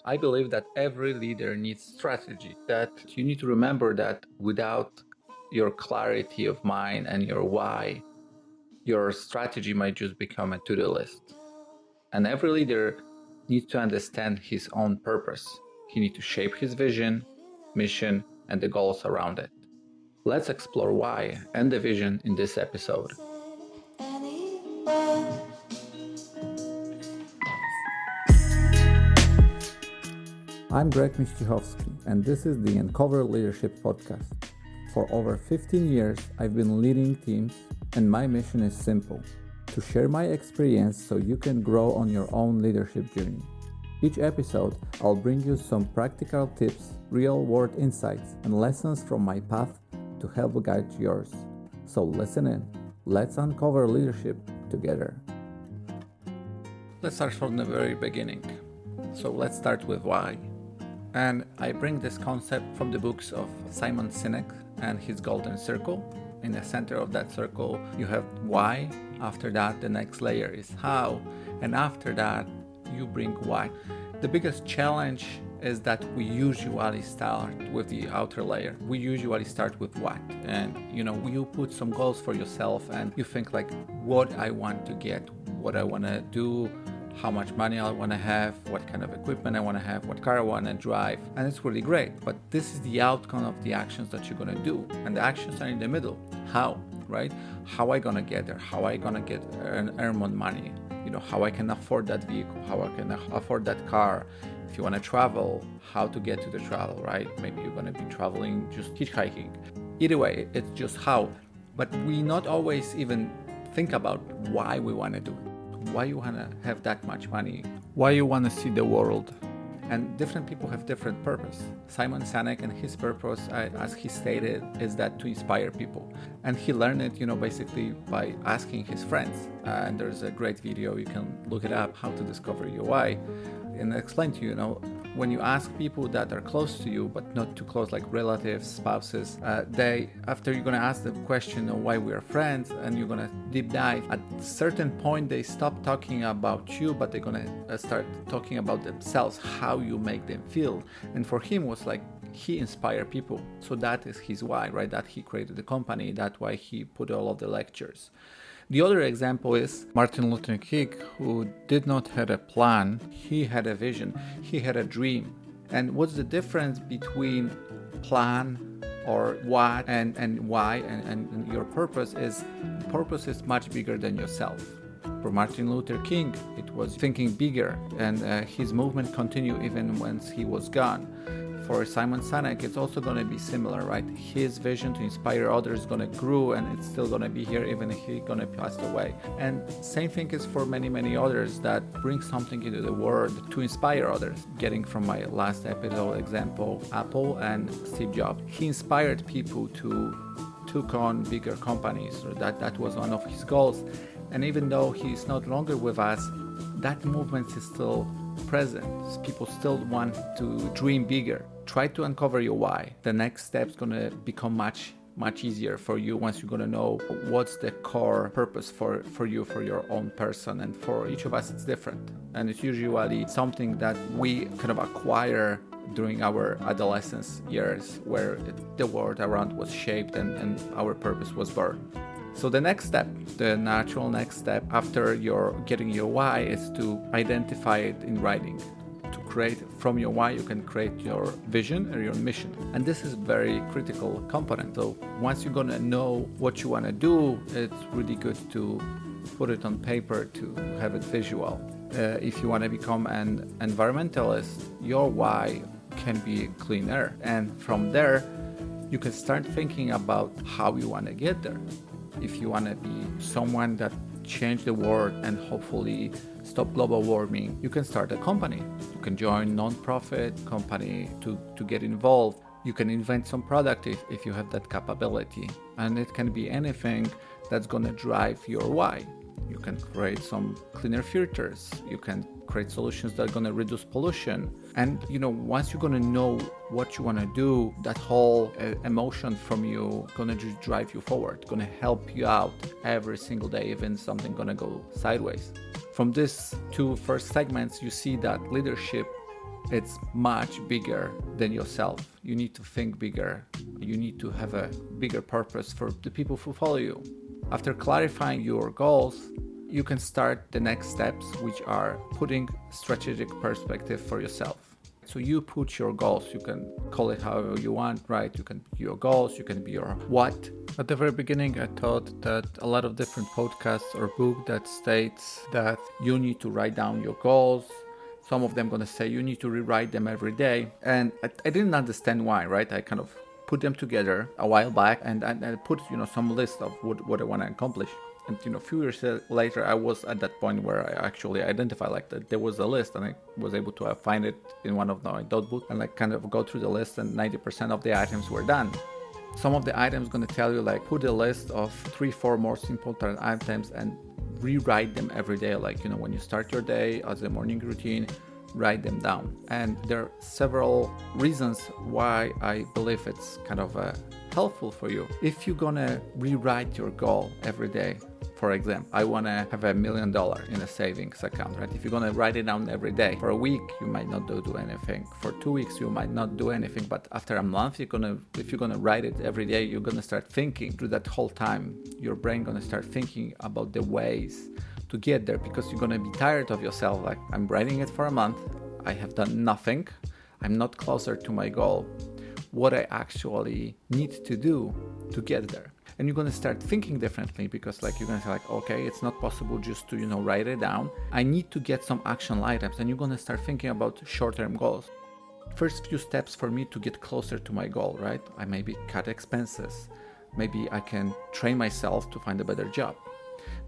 I believe that every leader needs strategy, that you need to remember that without your clarity of mind and your why, your strategy might just become a to-do list. And every leader needs to understand his own purpose. He needs to shape his vision, mission, and the goals around it. Let's explore why and the vision in this episode. I'm Greg Miścichowski, and this is the Uncover Leadership Podcast. For over 15 years, I've been leading teams, and my mission is simple: to share my experience so you can grow on your own leadership journey. Each episode, I'll bring you some practical tips, real-world insights, and lessons from my path to help guide yours. So listen in. Let's uncover leadership together. Let's start from the very beginning. So let's start with why. And I bring this concept from the books of Simon Sinek and his Golden Circle. In the center of that circle, you have why. After that, the next layer is how. And after that, you bring why. The biggest challenge is that we usually start with the outer layer. We usually start with what. And you put some goals for yourself and you think like what I want to get, what I want to do, how much money I want to have, what kind of equipment I want to have, what car I want to drive. And it's really great. But this is the outcome of the actions that you're going to do. And the actions are in the middle. How, right? How I going to get there? How I going to earn more money? How I can afford that vehicle, how I can afford that car. If you want to travel, how to get to the travel, right? Maybe you're going to be traveling just hitchhiking. Either way, it's just how. But we not always even think about why we want to do it. Why you want to have that much money, why you want to see the world. And different people have different purpose. Simon Sinek and his purpose, as he stated, is that to inspire people. And he learned it, basically by asking his friends. And there's a great video, you can look it up, how to discover your why. And explain to you, when you ask people that are close to you, but not too close, like relatives, spouses, after you're going to ask the question of why we are friends, and you're going to deep dive, at a certain point, they stop talking about you, but they're going to start talking about themselves, how you make them feel. And for him, was like, he inspired people. So that is his why, right? That he created the company. That's why he put all of the lectures. The other example is Martin Luther King, who did not have a plan. He had a vision. He had a dream. And what's the difference between plan or what and why and your purpose is much bigger than yourself. For Martin Luther King, it was thinking bigger, and his movement continued even once he was gone. For Simon Sinek, it's also going to be similar, right? His vision to inspire others is going to grow, and it's still going to be here even if he's going to pass away. And same thing is for many, many others that bring something into the world to inspire others. Getting from my last episode example, Apple and Steve Jobs. He inspired people to took on bigger companies. So that was one of his goals. And even though he's no longer with us, that movement is still present. People still want to dream bigger. Try to uncover your why. The next step is going to become much easier for you once you're going to know what's the core purpose for you, for your own person. And for each of us, it's different. And it's usually something that we kind of acquire during our adolescence years, where the world around was shaped and our purpose was born. So the next step, the natural next step after you're getting your why, is to identify it in writing. To create from your why, you can create your vision or your mission. And this is a very critical component. So once you're going to know what you want to do, it's really good to put it on paper, to have it visual. If you want to become an environmentalist, your why can be clean air. And from there, you can start thinking about how you want to get there. If you want to be someone that change the world and hopefully stop global warming, you can start a company. You can join non-profit company to get involved. You can invent some product if you have that capability. And it can be anything that's going to drive your why. You can create some cleaner filters. You can create solutions that are going to reduce pollution. And, once you're going to know what you want to do, that whole emotion from you going to just drive you forward, going to help you out every single day, even something going to go sideways. From these two first segments, you see that leadership It's much bigger than yourself. You need to think bigger. You need to have a bigger purpose for the people who follow you. After clarifying your goals, you can start the next steps, which are putting strategic perspective for yourself. So you put your goals, you can call it however you want, right? You can be your goals, you can be your what. At the very beginning, I thought that a lot of different podcasts or book that states that you need to write down your goals. Some of them gonna say you need to rewrite them every day. And I didn't understand why, right? I kind of put them together a while back and I put, some list of what I want to accomplish. And, a few years later, I was at that point where I actually identified that there was a list, and I was able to find it in one of my notebooks and kind of go through the list, and 90% of the items were done. Some of the items going to tell you put a list of 3-4 more simple items and rewrite them every day. When you start your day as a morning routine, write them down. And there are several reasons why I believe it's kind of helpful for you. If you're gonna rewrite your goal every day, for example, I want to have $1 million in a savings account, right? If you're going to write it down every day, for a week, you might not do anything. For 2 weeks, you might not do anything. But after a month, if you're going to write it every day, you're going to start thinking through that whole time. Your brain going to start thinking about the ways to get there, because you're going to be tired of yourself. I'm writing it for a month. I have done nothing. I'm not closer to my goal. What I actually need to do to get there. And you're going to start thinking differently, because you're going to say okay, it's not possible just to, write it down. I need to get some action items, and you're going to start thinking about short-term goals. First few steps for me to get closer to my goal, right? I maybe cut expenses. Maybe I can train myself to find a better job.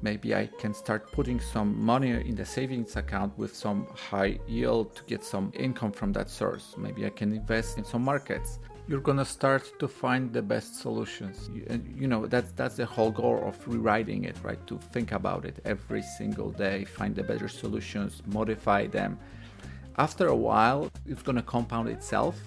Maybe I can start putting some money in the savings account with some high yield to get some income from that source. Maybe I can invest in some markets. You're gonna start to find the best solutions. That's the whole goal of rewriting it, right? To think about it every single day, find the better solutions, modify them. After a while, it's gonna compound itself,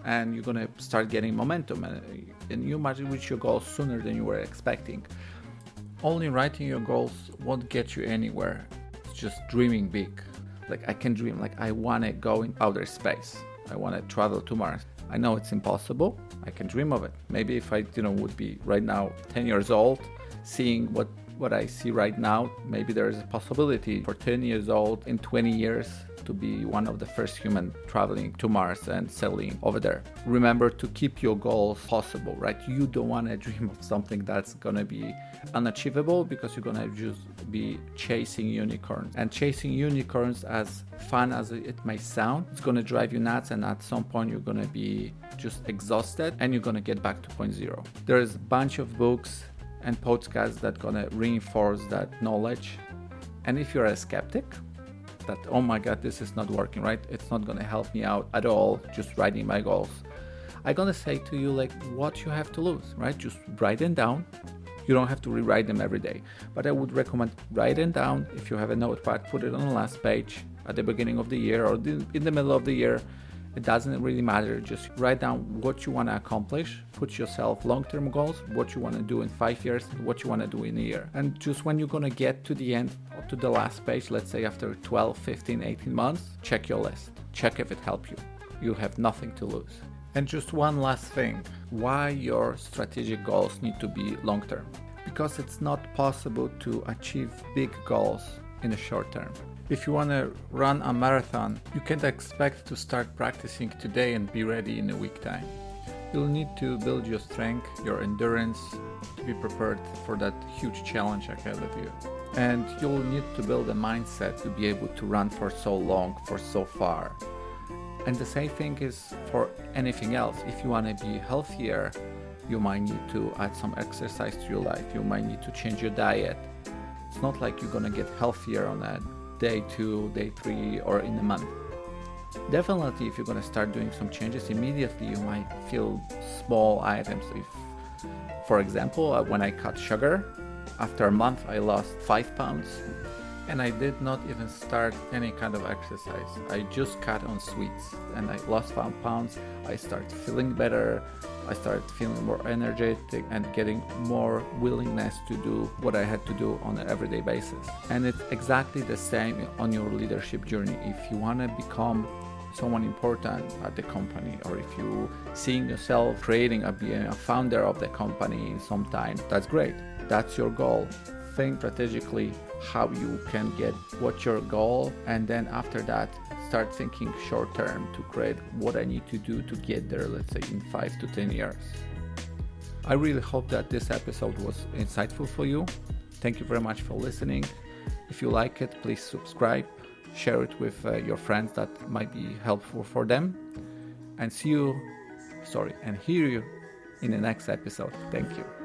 and you're gonna start getting momentum, and you might reach your goals sooner than you were expecting. Only writing your goals won't get you anywhere. It's just dreaming big. I can dream, I wanna go in outer space. I wanna travel to Mars. I know it's impossible. I can dream of it. Maybe if I, would be right now 10 years old, seeing what I see right now, maybe there is a possibility for 10 years old in 20 years to be one of the first human traveling to Mars and settling over there. Remember to keep your goals possible, right? You don't want to dream of something that's going to be unachievable, because you're going to just be chasing unicorns. And chasing unicorns, as fun as it may sound, it's going to drive you nuts, and at some point you're going to be just exhausted, and you're going to get back to point zero. There's a bunch of books and podcasts that going to reinforce that knowledge. And if you're a skeptic, that, oh my God, this is not working, right? It's not going to help me out at all, just writing my goals. I'm going to say to you, what you have to lose, right? Just write them down. You don't have to rewrite them every day, but I would recommend write them down. If you have a notepad, put it on the last page at the beginning of the year or in the middle of the year. It doesn't really matter. Just write down what you want to accomplish. Put yourself long-term goals, what you want to do in 5 years, what you want to do in a year. And just when you're going to get to the end, to the last page, let's say after 12, 15, 18 months, check your list. Check if it helped you. You have nothing to lose. And just one last thing, why your strategic goals need to be long-term. Because it's not possible to achieve big goals in the short term. If you want to run a marathon, you can't expect to start practicing today and be ready in a week time. You'll need to build your strength, your endurance, to be prepared for that huge challenge ahead of you. And you'll need to build a mindset to be able to run for so long, for so far. And the same thing is for anything else. If you want to be healthier, you might need to add some exercise to your life. You might need to change your diet. It's not like you're going to get healthier on that day 2, day 3, or in a month. Definitely, if you're going to start doing some changes immediately, you might feel small items. If, for example, when I cut sugar, after a month I lost 5 pounds, and I did not even start any kind of exercise. I just cut on sweets and I lost 5 pounds. I started feeling better. I started feeling more energetic and getting more willingness to do what I had to do on an everyday basis. And it's exactly the same on your leadership journey. If you want to become someone important at the company, or if you seeing yourself being a founder of the company sometime, that's great. That's your goal. Think strategically how you can get what's your goal, and then after that start thinking short term to create what I need to do to get there, let's say in 5 to 10 years. I really hope that this episode was insightful for you. Thank you very much for listening. If you like it, please subscribe, share it with your friends that might be helpful for them, and hear you in the next episode. Thank you.